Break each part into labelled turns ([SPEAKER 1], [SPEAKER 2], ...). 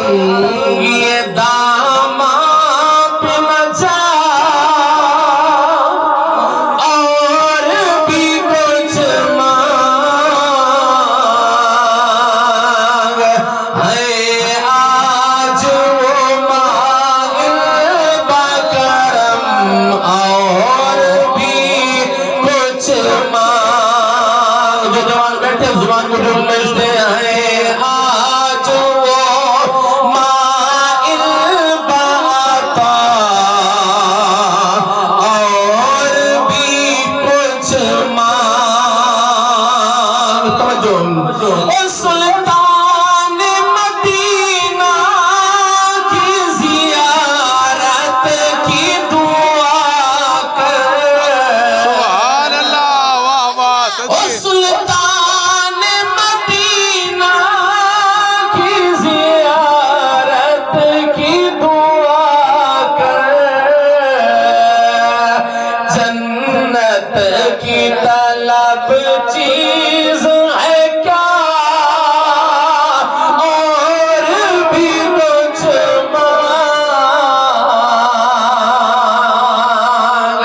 [SPEAKER 1] یہ داماد نہ جا اور بھی کچھ مانگ ہے آج وہ مائل بکرم اور بھی کچھ مانگ جو جوان بیٹھے زبان کو ڈھونڈتے ہیں آج وہ مائل بعطا اور بھی کچھ مانگ توجہ اے سلطان مدینہ کی زیارت کی دعا کر
[SPEAKER 2] سبحان اللہ واہ واہ
[SPEAKER 1] او
[SPEAKER 2] سچے
[SPEAKER 1] سلطان مدینہ کی زیارت کی دعا کر جنت کی طلب چیز ہے کیا اور بھی کچھ مانگ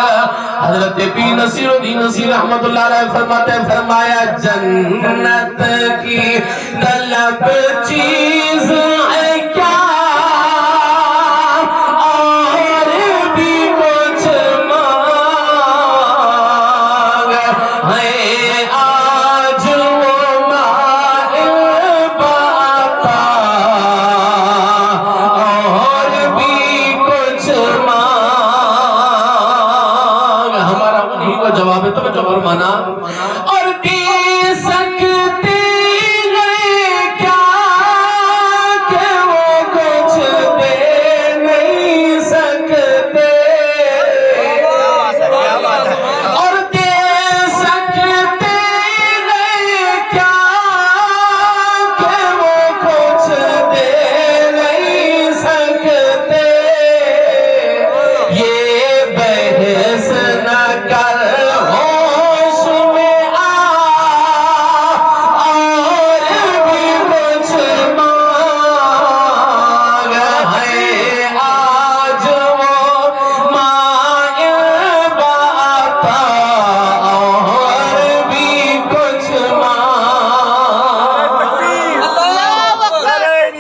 [SPEAKER 1] حضرت پی نصیر الدین نصیر رحمت اللہ علیہ فرماتے فرمایا جنت کی طلب چیز